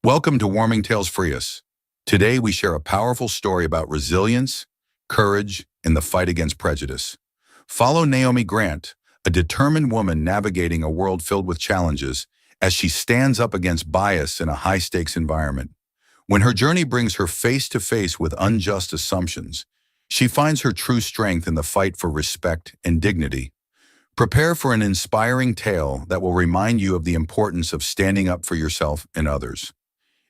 Welcome to Warming Tales Frias. Today we share a powerful story about resilience, courage, and the fight against prejudice. Follow Naomi Grant, a determined woman navigating a world filled with challenges, as she stands up against bias in a high-stakes environment. When her journey brings her face to face with unjust assumptions, she finds her true strength in the fight for respect and dignity. Prepare for an inspiring tale that will remind you of the importance of standing up for yourself and others.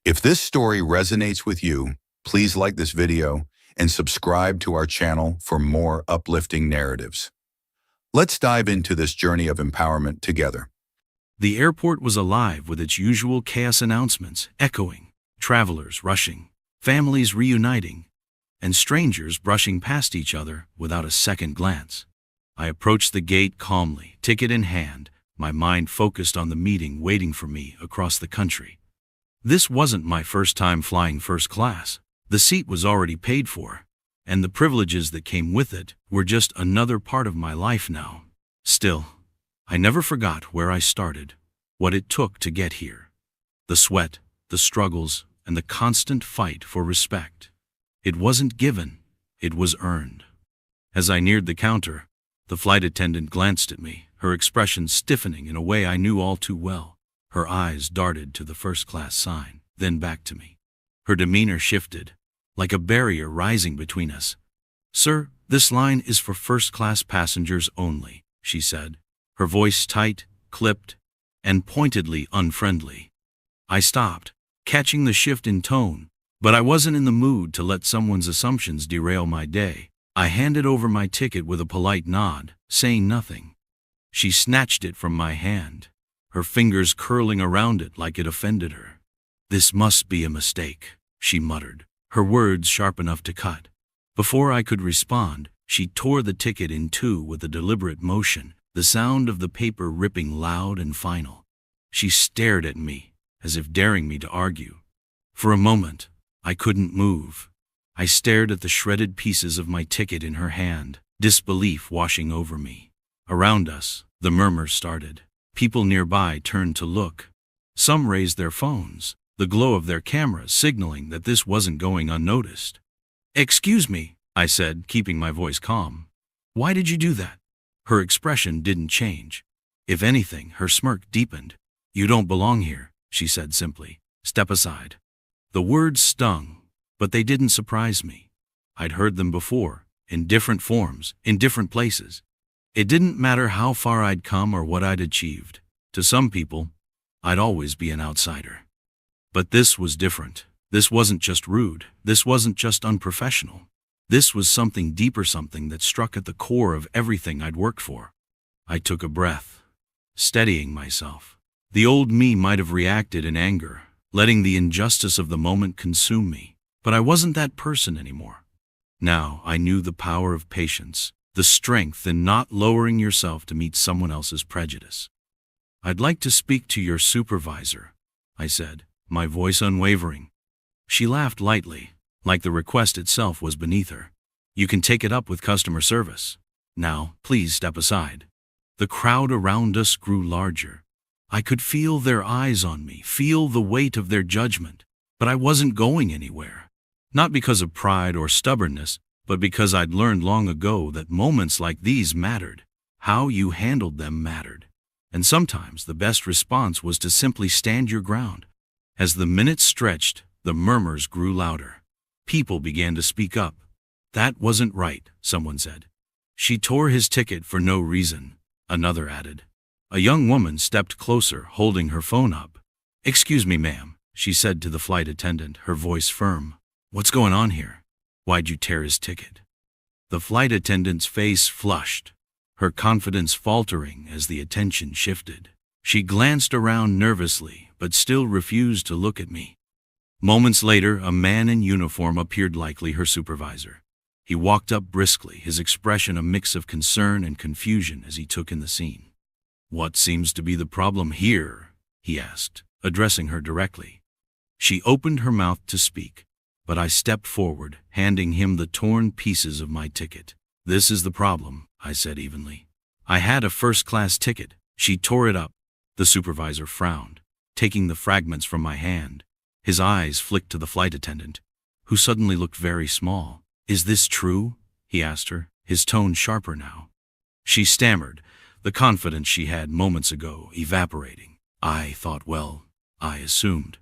If this story resonates with you, please like this video and subscribe to our channel for more uplifting narratives. Let's dive into this journey of empowerment together. The airport was alive with its usual chaos announcements echoing, travelers rushing, families reuniting, and strangers brushing past each other without a second glance. I approached the gate calmly, ticket in hand, my mind focused on the meeting waiting for me across the country. This wasn't my first time flying first class. The seat was already paid for, and the privileges that came with it were just another part of my life now. Still, I never forgot where I started, what it took to get here. The sweat, the struggles, and the constant fight for respect. It wasn't given, it was earned. As I neared the counter, the flight attendant glanced at me, her expression stiffening in a way I knew all too well. Her eyes darted to the first-class sign, then back to me. Her demeanor shifted, like a barrier rising between us. "Sir, this line is for first-class passengers only," she said, her voice tight, clipped, and pointedly unfriendly. I stopped, catching the shift in tone, but I wasn't in the mood to let someone's assumptions derail my day. I handed over my ticket with a polite nod, saying nothing. She snatched it from my hand, her fingers curling around it like it offended her. "This must be a mistake," she muttered, her words sharp enough to cut. Before I could respond, she tore the ticket in two with a deliberate motion, the sound of the paper ripping loud and final. She stared at me, as if daring me to argue. For a moment, I couldn't move. I stared at the shredded pieces of my ticket in her hand, disbelief washing over me. Around us, the murmurs started. People nearby turned to look. Some raised their phones, the glow of their cameras signaling that this wasn't going unnoticed. "Excuse me," I said, keeping my voice calm. "Why did you do that?" Her expression didn't change. If anything, her smirk deepened. "You don't belong here," she said simply. "Step aside." The words stung, but they didn't surprise me. I'd heard them before, in different forms, in different places. It didn't matter how far I'd come or what I'd achieved. To some people, I'd always be an outsider. But this was different. This wasn't just rude. This wasn't just unprofessional. This was something deeper, something that struck at the core of everything I'd worked for. I took a breath, steadying myself. The old me might have reacted in anger, letting the injustice of the moment consume me. But I wasn't that person anymore. Now I knew the power of patience, the strength in not lowering yourself to meet someone else's prejudice. "I'd like to speak to your supervisor," I said, my voice unwavering. She laughed lightly, like the request itself was beneath her. "You can take it up with customer service. Now, please step aside." The crowd around us grew larger. I could feel their eyes on me, feel the weight of their judgment, but I wasn't going anywhere. Not because of pride or stubbornness, but because I'd learned long ago that moments like these mattered. How you handled them mattered. And sometimes the best response was to simply stand your ground. As the minutes stretched, the murmurs grew louder. People began to speak up. "That wasn't right," someone said. "She tore his ticket for no reason," another added. A young woman stepped closer, holding her phone up. "Excuse me, ma'am," she said to the flight attendant, her voice firm. "What's going on here? Why'd you tear his ticket?" The flight attendant's face flushed, her confidence faltering as the attention shifted. She glanced around nervously, but still refused to look at me. Moments later, a man in uniform appeared, likely her supervisor. He walked up briskly, his expression a mix of concern and confusion as he took in the scene. "What seems to be the problem here?" he asked, addressing her directly. She opened her mouth to speak, but I stepped forward, handing him the torn pieces of my ticket. "This is the problem," I said evenly. "I had a first-class ticket." She tore it up. The supervisor frowned, taking the fragments from my hand. His eyes flicked to the flight attendant, who suddenly looked very small. "Is this true?" he asked her, his tone sharper now. She stammered, the confidence she had moments ago evaporating. "I thought, well, I assumed."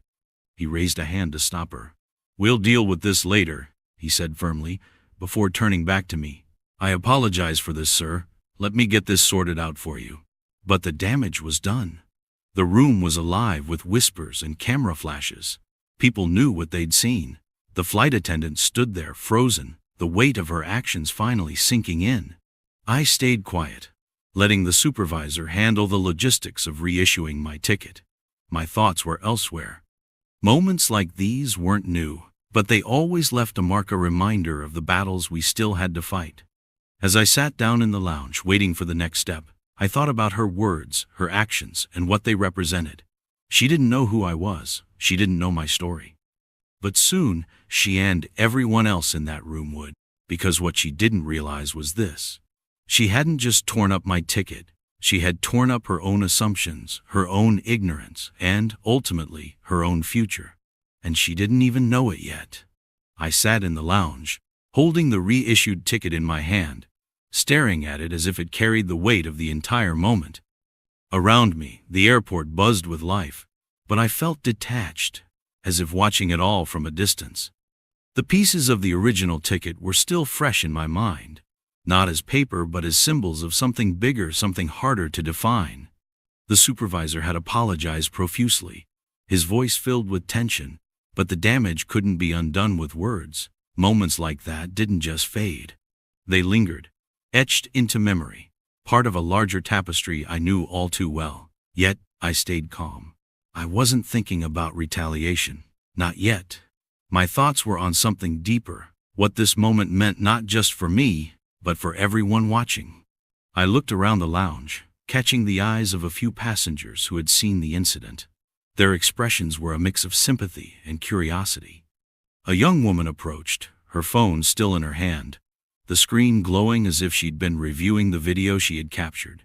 He raised a hand to stop her. "We'll deal with this later," he said firmly, before turning back to me. "I apologize for this, sir. Let me get this sorted out for you." But the damage was done. The room was alive with whispers and camera flashes. People knew what they'd seen. The flight attendant stood there, frozen, the weight of her actions finally sinking in. I stayed quiet, letting the supervisor handle the logistics of reissuing my ticket. My thoughts were elsewhere. Moments like these weren't new, but they always left a mark, a reminder of the battles we still had to fight. As I sat down in the lounge, waiting for the next step, I thought about her words, her actions, and what they represented. She didn't know who I was. She didn't know my story. But soon, she and everyone else in that room would, because what she didn't realize was this. She hadn't just torn up my ticket. She had torn up her own assumptions, her own ignorance, and, ultimately, her own future. And she didn't even know it yet. I sat in the lounge, holding the reissued ticket in my hand, staring at it as if it carried the weight of the entire moment. Around me, the airport buzzed with life, but I felt detached, as if watching it all from a distance. The pieces of the original ticket were still fresh in my mind, not as paper but as symbols of something bigger, something harder to define. The supervisor had apologized profusely, his voice filled with tension, but the damage couldn't be undone with words. Moments like that didn't just fade. They lingered, etched into memory, part of a larger tapestry I knew all too well. Yet, I stayed calm. I wasn't thinking about retaliation. Not yet. My thoughts were on something deeper, what this moment meant not just for me, but for everyone watching. I looked around the lounge, catching the eyes of a few passengers who had seen the incident. Their expressions were a mix of sympathy and curiosity. A young woman approached, her phone still in her hand, the screen glowing as if she'd been reviewing the video she had captured.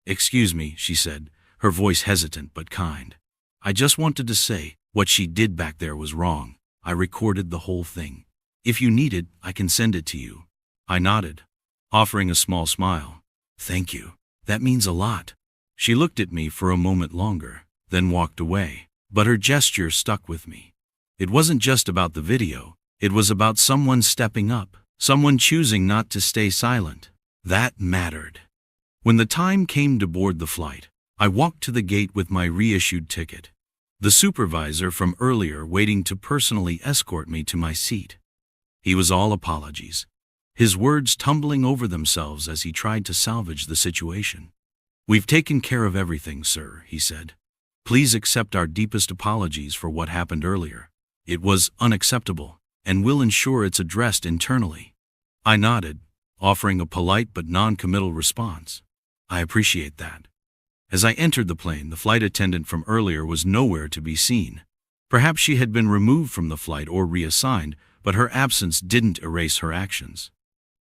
"Excuse me," she said, her voice hesitant but kind. "I just wanted to say, what she did back there was wrong. I recorded the whole thing. If you need it, I can send it to you." I nodded, offering a small smile. "Thank you. That means a lot." She looked at me for a moment longer, then walked away, but her gesture stuck with me. It wasn't just about the video. It was about someone stepping up, someone choosing not to stay silent. That mattered. When the time came to board the flight, I walked to the gate with my reissued ticket. The supervisor from earlier waiting to personally escort me to my seat. He was all apologies, his words tumbling over themselves as he tried to salvage the situation. "We've taken care of everything, sir," he said. "Please accept our deepest apologies for what happened earlier. It was unacceptable, and we'll ensure it's addressed internally." I nodded, offering a polite but non-committal response. "I appreciate that." As I entered the plane, the flight attendant from earlier was nowhere to be seen. Perhaps she had been removed from the flight or reassigned, but her absence didn't erase her actions.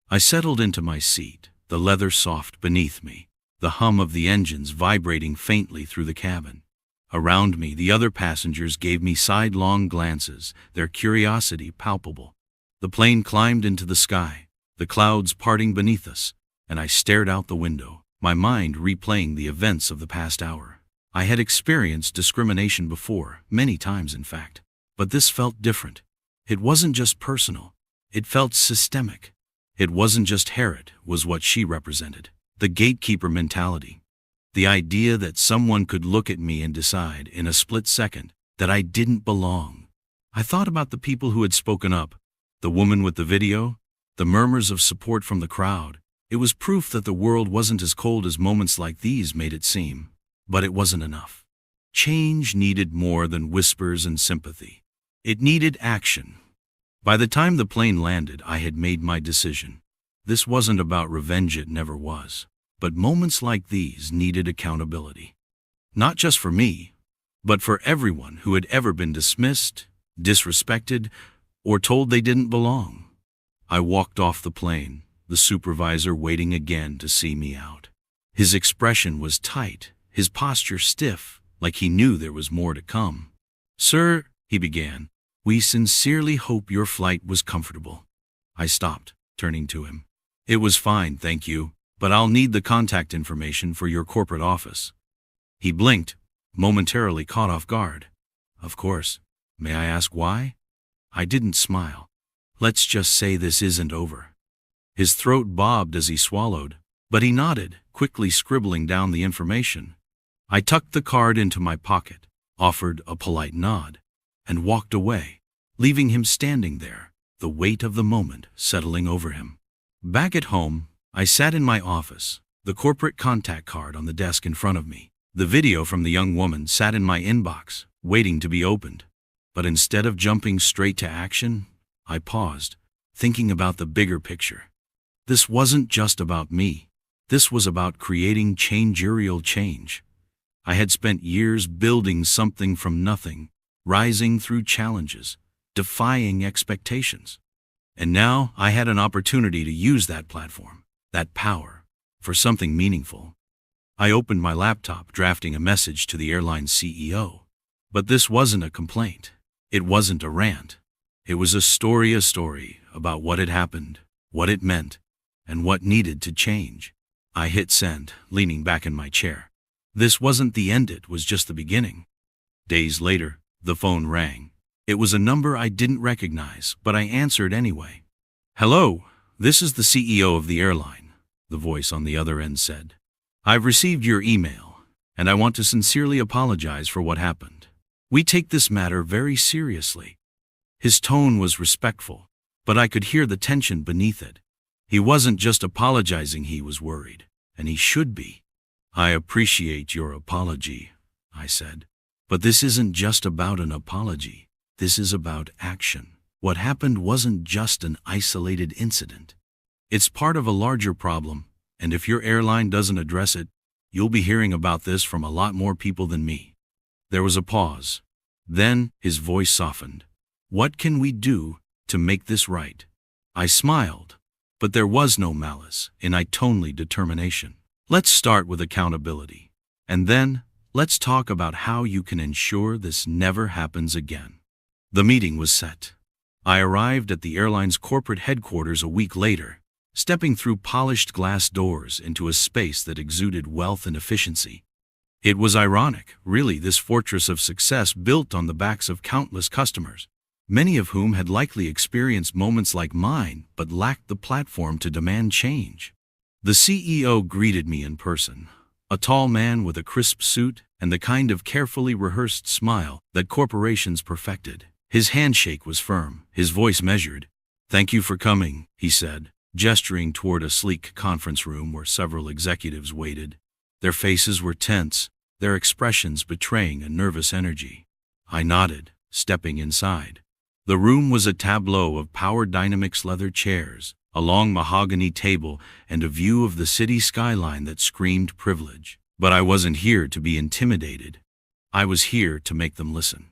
I settled into my seat, the leather soft beneath me, the hum of the engines vibrating faintly through the cabin. Around me, the other passengers gave me sidelong glances, their curiosity palpable. The plane climbed into the sky, the clouds parting beneath us, and I stared out the window, my mind replaying the events of the past hour. I had experienced discrimination before, many times in fact, but this felt different. It wasn't just personal. It felt systemic. It wasn't just Harriet, was what she represented. The gatekeeper mentality. The idea that someone could look at me and decide, in a split second, that I didn't belong. I thought about the people who had spoken up, the woman with the video, the murmurs of support from the crowd. It was proof that the world wasn't as cold as moments like these made it seem. But it wasn't enough. Change needed more than whispers and sympathy. It needed action. By the time the plane landed, I had made my decision. This wasn't about revenge, it never was. But moments like these needed accountability. Not just for me, but for everyone who had ever been dismissed, disrespected, or told they didn't belong. I walked off the plane, the supervisor waiting again to see me out. His expression was tight, his posture stiff, like he knew there was more to come. "Sir," he began. "We sincerely hope your flight was comfortable." I stopped, turning to him. "It was fine, thank you, but I'll need the contact information for your corporate office." He blinked, momentarily caught off guard. "Of course. May I ask why?" I didn't smile. "Let's just say this isn't over." His throat bobbed as he swallowed, but he nodded, quickly scribbling down the information. I tucked the card into my pocket, offered a polite nod, and walked away, leaving him standing there, the weight of the moment settling over him. Back at home, I sat in my office, the corporate contact card on the desk in front of me. The video from the young woman sat in my inbox, waiting to be opened. But instead of jumping straight to action, I paused, thinking about the bigger picture. This wasn't just about me. This was about creating changeurial change. I had spent years building something from nothing, rising through challenges, defying expectations. And now I had an opportunity to use that platform, that power, for something meaningful. I opened my laptop, drafting a message to the airline's CEO. But this wasn't a complaint. It wasn't a rant. It was a story about what had happened, what it meant, and what needed to change. I hit send, leaning back in my chair. This wasn't the end, it was just the beginning. Days later, the phone rang. It was a number I didn't recognize, but I answered anyway. "Hello, this is the CEO of the airline," the voice on the other end said. "I've received your email, and I want to sincerely apologize for what happened. We take this matter very seriously." His tone was respectful, but I could hear the tension beneath it. He wasn't just apologizing, he was worried, and he should be. "I appreciate your apology," I said. "But this isn't just about an apology. This is about action. What happened wasn't just an isolated incident. It's part of a larger problem, and if your airline doesn't address it, you'll be hearing about this from a lot more people than me." There was a pause. Then his voice softened. "What can we do to make this right?" I smiled, but there was no malice, only determination. "Let's start with accountability, and then let's talk about how you can ensure this never happens again." The meeting was set. I arrived at the airline's corporate headquarters a week later, stepping through polished glass doors into a space that exuded wealth and efficiency. It was ironic, really, this fortress of success built on the backs of countless customers, many of whom had likely experienced moments like mine but lacked the platform to demand change. The CEO greeted me in person, a tall man with a crisp suit and the kind of carefully rehearsed smile that corporations perfected. His handshake was firm, his voice measured. "Thank you for coming," he said, gesturing toward a sleek conference room where several executives waited. Their faces were tense, their expressions betraying a nervous energy. I nodded, stepping inside. The room was a tableau of Power Dynamics leather chairs, a long mahogany table, and a view of the city skyline that screamed privilege. But I wasn't here to be intimidated. I was here to make them listen.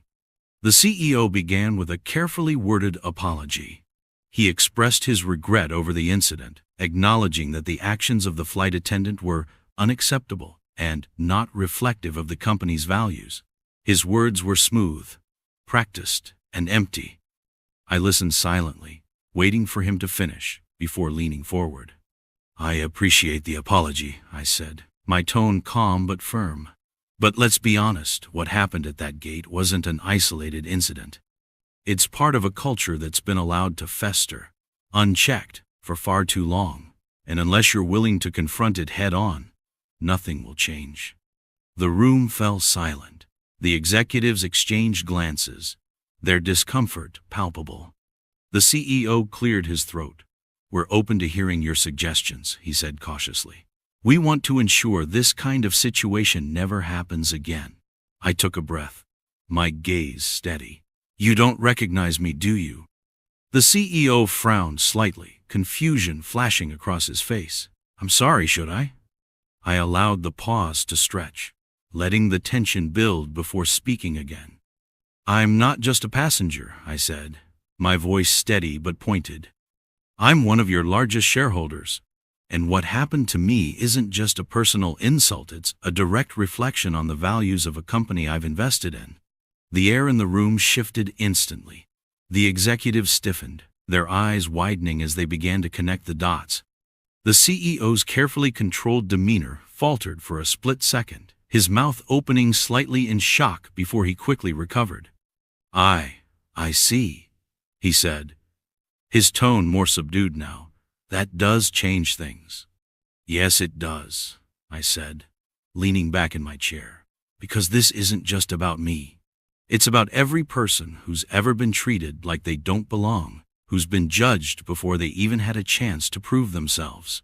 The CEO began with a carefully worded apology. He expressed his regret over the incident, acknowledging that the actions of the flight attendant were unacceptable and not reflective of the company's values. His words were smooth, practiced, and empty. I listened silently, waiting for him to finish, before leaning forward. "I appreciate the apology," I said, my tone calm but firm. "But let's be honest, what happened at that gate wasn't an isolated incident. It's part of a culture that's been allowed to fester, unchecked, for far too long, and unless you're willing to confront it head-on, nothing will change." The room fell silent. The executives exchanged glances, their discomfort palpable. The CEO cleared his throat. "We're open to hearing your suggestions," he said cautiously. "We want to ensure this kind of situation never happens again." I took a breath, my gaze steady. "You don't recognize me, do you?" The CEO frowned slightly, confusion flashing across his face. "I'm sorry, should I?" I allowed the pause to stretch, letting the tension build before speaking again. "I'm not just a passenger," I said, my voice steady but pointed. "I'm one of your largest shareholders, and what happened to me isn't just a personal insult, it's a direct reflection on the values of a company I've invested in." The air in the room shifted instantly. The executives stiffened, their eyes widening as they began to connect the dots. The CEO's carefully controlled demeanor faltered for a split second, his mouth opening slightly in shock before he quickly recovered. I see," he said, his tone more subdued now. "That does change things." "Yes, it does," I said, leaning back in my chair, "because this isn't just about me. It's about every person who's ever been treated like they don't belong, who's been judged before they even had a chance to prove themselves.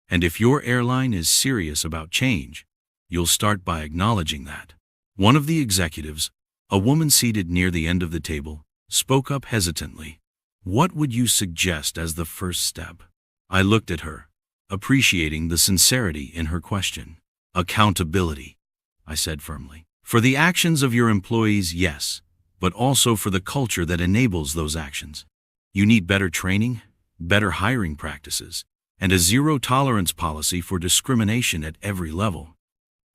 And if your airline is serious about change, you'll start by acknowledging that." One of the executives, a woman seated near the end of the table, spoke up hesitantly. "What would you suggest as the first step?" I looked at her, appreciating the sincerity in her question. "Accountability," I said firmly. "For the actions of your employees, yes, but also for the culture that enables those actions. You need better training, better hiring practices, and a zero-tolerance policy for discrimination at every level."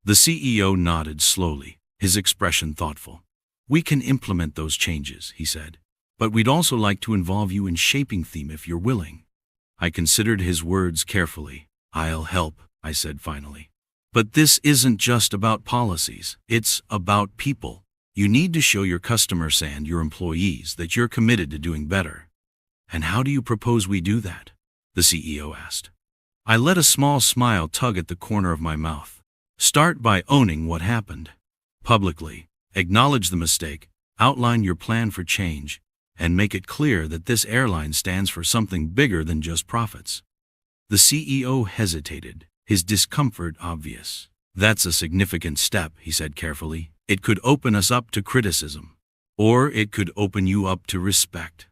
The CEO nodded slowly, his expression thoughtful. "We can implement those changes," he said, "but we'd also like to involve you in shaping them if you're willing." I considered his words carefully. "I'll help," I said finally. "But this isn't just about policies, it's about people. You need to show your customers and your employees that you're committed to doing better." "And how do you propose we do that?" the CEO asked. I let a small smile tug at the corner of my mouth. "Start by owning what happened. Publicly, acknowledge the mistake, outline your plan for change, and make it clear that this airline stands for something bigger than just profits." The CEO hesitated, his discomfort obvious. "That's a significant step," he said carefully. "It could open us up to criticism. Or it could open you up to respect,"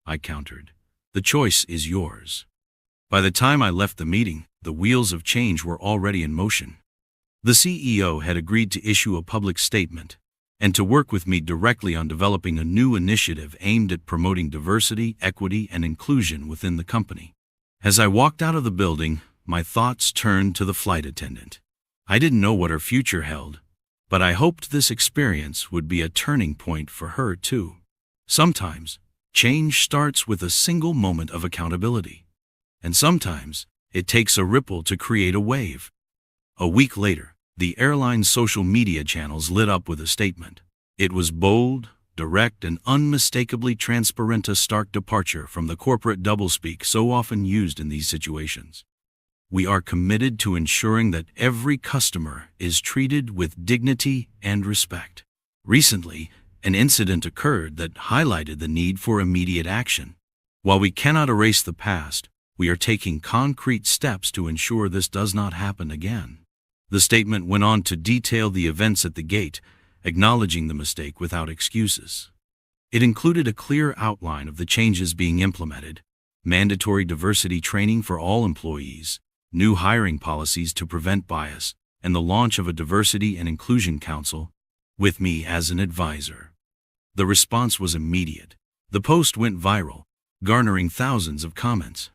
I countered. "The choice is yours." By the time I left the meeting, the wheels of change were already in motion. The CEO had agreed to issue a public statement and to work with me directly on developing a new initiative aimed at promoting diversity, equity, and inclusion within the company. As I walked out of the building, my thoughts turned to the flight attendant. I didn't know what her future held, but I hoped this experience would be a turning point for her too. Sometimes, change starts with a single moment of accountability, and sometimes it takes a ripple to create a wave. A week later, the airline's social media channels lit up with a statement. It was bold, direct, and unmistakably transparent, a stark departure from the corporate doublespeak so often used in these situations. "We are committed to ensuring that every customer is treated with dignity and respect." Recently, an incident occurred that highlighted the need for immediate action. While we cannot erase the past, we are taking concrete steps to ensure this does not happen again. The statement went on to detail the events at the gate, acknowledging the mistake without excuses. It included a clear outline of the changes being implemented: mandatory diversity training for all employees, new hiring policies to prevent bias, and the launch of a diversity and inclusion council, with me as an advisor. The response was immediate. The post went viral, garnering thousands of comments.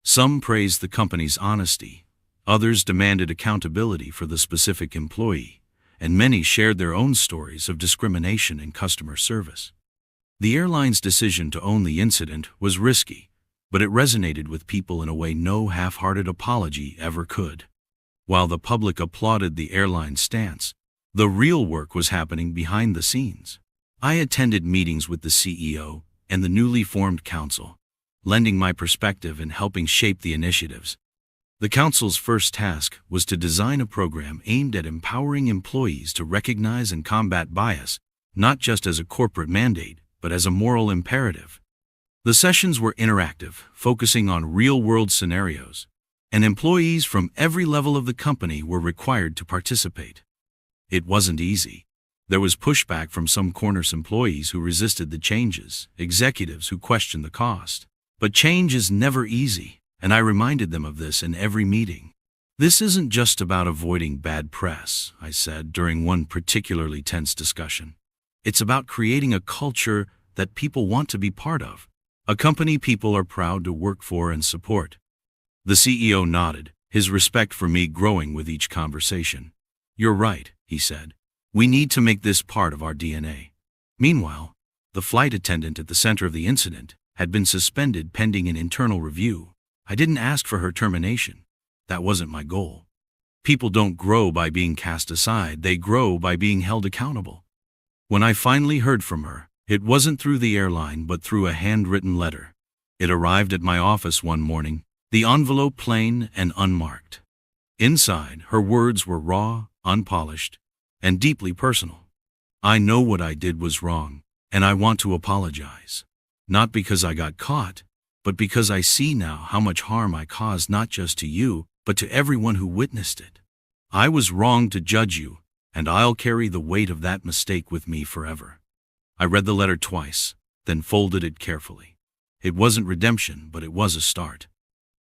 Some praised the company's honesty, others demanded accountability for the specific employee, and many shared their own stories of discrimination in customer service. The airline's decision to own the incident was risky, but it resonated with people in a way no half-hearted apology ever could. While the public applauded the airline's stance, the real work was happening behind the scenes. I attended meetings with the CEO and the newly formed council, lending my perspective and helping shape the initiatives. The council's first task was to design a program aimed at empowering employees to recognize and combat bias, not just as a corporate mandate, but as a moral imperative. The sessions were interactive, focusing on real-world scenarios, and employees from every level of the company were required to participate. It wasn't easy. There was pushback from some Corners employees who resisted the changes, executives who questioned the cost. But change is never easy, and I reminded them of this in every meeting. "This isn't just about avoiding bad press," I said during one particularly tense discussion. "It's about creating a culture that people want to be part of, a company people are proud to work for and support." The CEO nodded, his respect for me growing with each conversation. "You're right," he said. "We need to make this part of our DNA." Meanwhile, the flight attendant at the center of the incident had been suspended pending an internal review. I didn't ask for her termination. That wasn't my goal. People don't grow by being cast aside, they grow by being held accountable. When I finally heard from her, it wasn't through the airline but through a handwritten letter. It arrived at my office one morning, the envelope plain and unmarked. Inside, her words were raw, unpolished, and deeply personal. I know what I did was wrong, and I want to apologize. Not because I got caught, but because I see now how much harm I caused not just to you, but to everyone who witnessed it. I was wrong to judge you, and I'll carry the weight of that mistake with me forever. I read the letter twice, then folded it carefully. It wasn't redemption, but it was a start.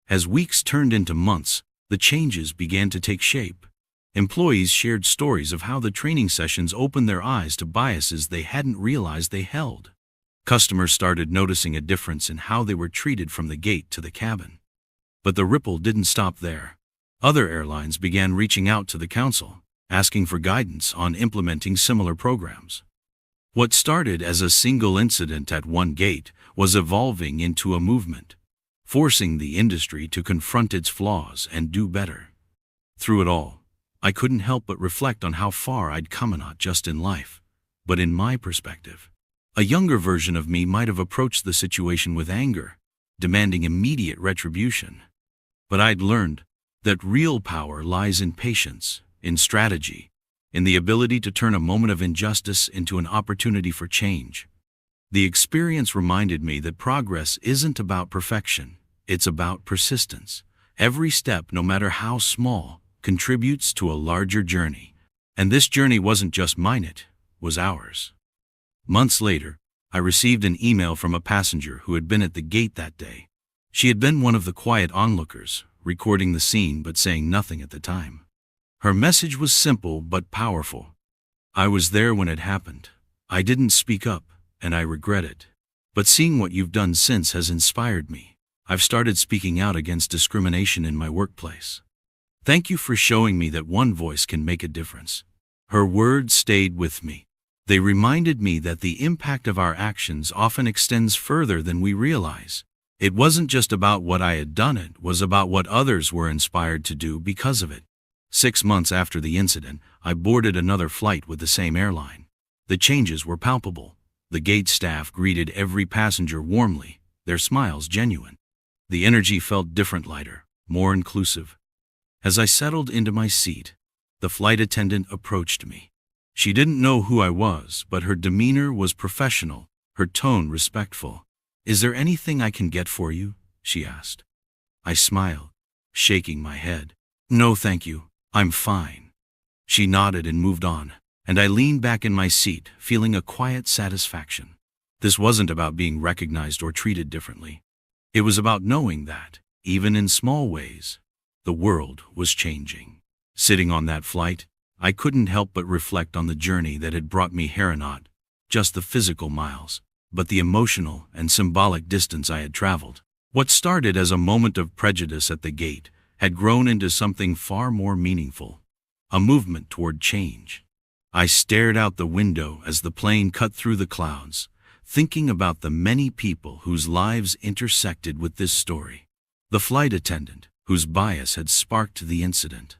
As weeks turned into months, the changes began to take shape. Employees shared stories of how the training sessions opened their eyes to biases they hadn't realized they held. Customers started noticing a difference in how they were treated from the gate to the cabin. But the ripple didn't stop there. Other airlines began reaching out to the council, asking for guidance on implementing similar programs. What started as a single incident at one gate was evolving into a movement, forcing the industry to confront its flaws and do better. Through it all, I couldn't help but reflect on how far I'd come, not just in life, but in my perspective. A younger version of me might have approached the situation with anger, demanding immediate retribution. But I'd learned that real power lies in patience, in strategy, in the ability to turn a moment of injustice into an opportunity for change. The experience reminded me that progress isn't about perfection, it's about persistence. Every step, no matter how small, contributes to a larger journey. And this journey wasn't just mine, it was ours. Months later, I received an email from a passenger who had been at the gate that day. She had been one of the quiet onlookers, recording the scene but saying nothing at the time. Her message was simple but powerful. I was there when it happened. I didn't speak up, and I regret it. But seeing what you've done since has inspired me. I've started speaking out against discrimination in my workplace. Thank you for showing me that one voice can make a difference. Her words stayed with me. They reminded me that the impact of our actions often extends further than we realize. It wasn't just about what I had done, it was about what others were inspired to do because of it. 6 months after the incident, I boarded another flight with the same airline. The changes were palpable. The gate staff greeted every passenger warmly, their smiles genuine. The energy felt different, lighter, more inclusive. As I settled into my seat, the flight attendant approached me. She didn't know who I was, but her demeanor was professional, her tone respectful. "Is there anything I can get for you?" she asked. I smiled, shaking my head. "No, thank you. I'm fine." She nodded and moved on, and I leaned back in my seat, feeling a quiet satisfaction. This wasn't about being recognized or treated differently. It was about knowing that, even in small ways, the world was changing. Sitting on that flight, I couldn't help but reflect on the journey that had brought me here, not just the physical miles, but the emotional and symbolic distance I had traveled. What started as a moment of prejudice at the gate had grown into something far more meaningful, a movement toward change. I stared out the window as the plane cut through the clouds, thinking about the many people whose lives intersected with this story. The flight attendant, whose bias had sparked the incident.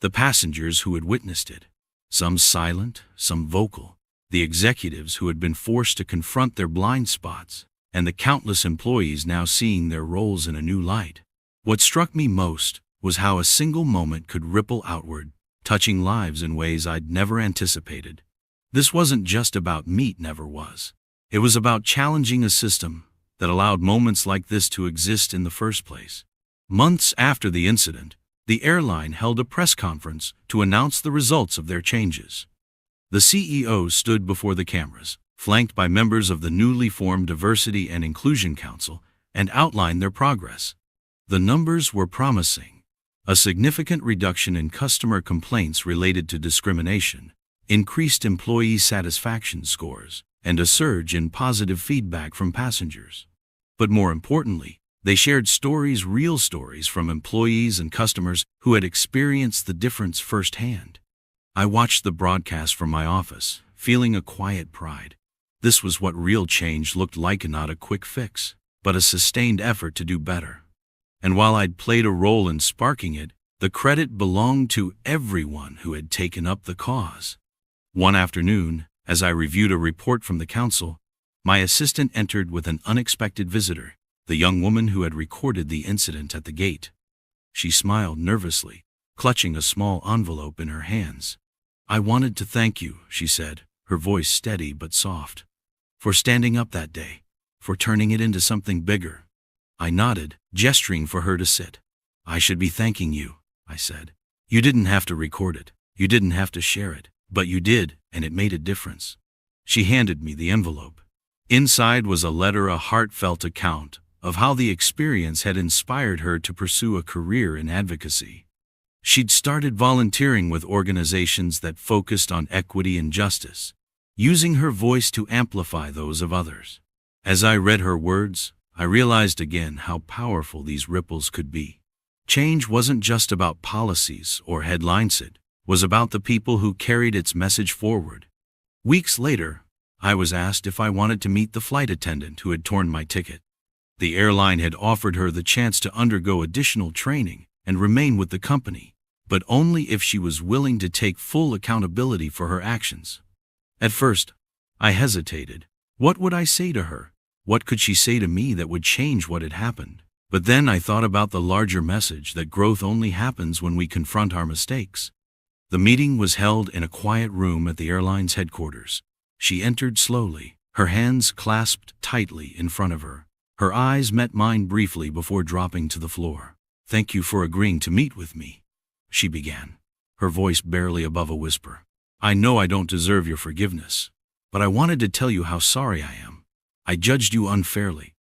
The passengers who had witnessed it, some silent, some vocal. The executives who had been forced to confront their blind spots, and the countless employees now seeing their roles in a new light. What struck me most was how a single moment could ripple outward, touching lives in ways I'd never anticipated. This wasn't just about me, it never was. It was about challenging a system that allowed moments like this to exist in the first place. Months after the incident, the airline held a press conference to announce the results of their changes. The CEO stood before the cameras, flanked by members of the newly formed Diversity and Inclusion Council, and outlined their progress. The numbers were promising. A significant reduction in customer complaints related to discrimination, increased employee satisfaction scores, and a surge in positive feedback from passengers. But more importantly, they shared stories, real stories from employees and customers who had experienced the difference firsthand. I watched the broadcast from my office, feeling a quiet pride. This was what real change looked like, and not a quick fix, but a sustained effort to do better. And while I'd played a role in sparking it, the credit belonged to everyone who had taken up the cause. One afternoon, as I reviewed a report from the council, my assistant entered with an unexpected visitor, the young woman who had recorded the incident at the gate. She smiled nervously, clutching a small envelope in her hands. "I wanted to thank you," she said, her voice steady but soft, "for standing up that day, for turning it into something bigger." I nodded, gesturing for her to sit. "I should be thanking you," I said. "You didn't have to record it, you didn't have to share it, but you did, and it made a difference." She handed me the envelope. Inside was a letter, a heartfelt account of how the experience had inspired her to pursue a career in advocacy. She'd started volunteering with organizations that focused on equity and justice, using her voice to amplify those of others. As I read her words, I realized again how powerful these ripples could be. Change wasn't just about policies or headlines, it was about the people who carried its message forward. Weeks later, I was asked if I wanted to meet the flight attendant who had torn my ticket. The airline had offered her the chance to undergo additional training and remain with the company, but only if she was willing to take full accountability for her actions. At first, I hesitated. What would I say to her? What could she say to me that would change what had happened? But then I thought about the larger message that growth only happens when we confront our mistakes. The meeting was held in a quiet room at the airline's headquarters. She entered slowly, her hands clasped tightly in front of her. Her eyes met mine briefly before dropping to the floor. "Thank you for agreeing to meet with me," she began, her voice barely above a whisper. "I know I don't deserve your forgiveness, but I wanted to tell you how sorry I am. I judged you unfairly."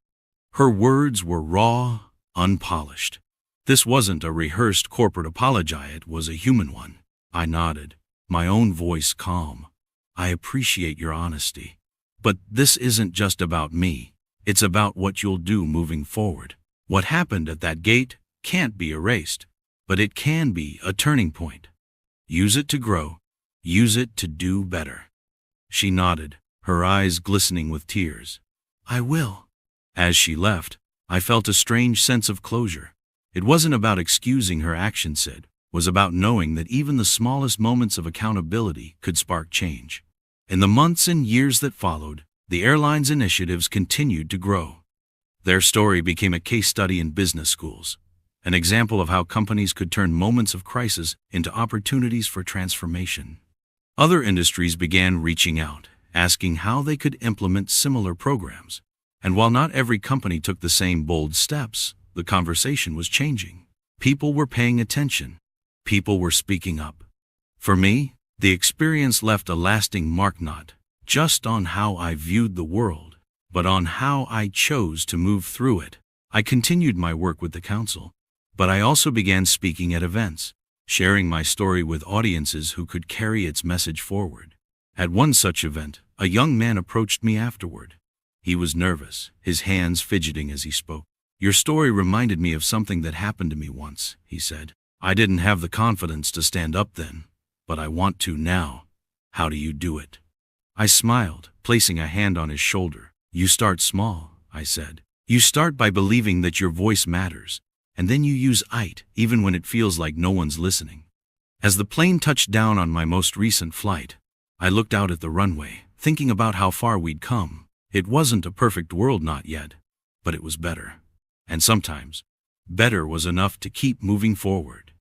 Her words were raw, unpolished. This wasn't a rehearsed corporate apology, it was a human one. I nodded, my own voice calm. "I appreciate your honesty. But this isn't just about me. It's about what you'll do moving forward. What happened at that gate can't be erased, but it can be a turning point. Use it to grow. Use it to do better." She nodded, her eyes glistening with tears. "I will." As she left, I felt a strange sense of closure. It wasn't about excusing her actions, it was about knowing that even the smallest moments of accountability could spark change. In the months and years that followed, the airline's initiatives continued to grow. Their story became a case study in business schools, an example of how companies could turn moments of crisis into opportunities for transformation. Other industries began reaching out, asking how they could implement similar programs. And while not every company took the same bold steps, the conversation was changing. People were paying attention. People were speaking up. For me, the experience left a lasting mark, not just on how I viewed the world, but on how I chose to move through it. I continued my work with the council, but I also began speaking at events, sharing my story with audiences who could carry its message forward. At one such event, a young man approached me afterward. He was nervous, his hands fidgeting as he spoke. "Your story reminded me of something that happened to me once," he said. "I didn't have the confidence to stand up then, but I want to now. How do you do it?" I smiled, placing a hand on his shoulder. "You start small," I said. "You start by believing that your voice matters, and then you use it, even when it feels like no one's listening." As the plane touched down on my most recent flight, I looked out at the runway, thinking about how far we'd come. It wasn't a perfect world, not yet, but it was better. And sometimes, better was enough to keep moving forward.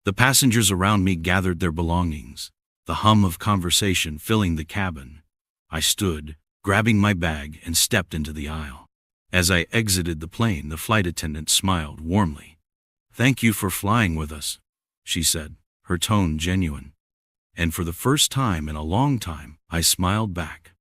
The passengers around me gathered their belongings, the hum of conversation filling the cabin. I stood, grabbing my bag, and stepped into the aisle. As I exited the plane, the flight attendant smiled warmly. "Thank you for flying with us," she said, her tone genuine. And for the first time in a long time, I smiled back.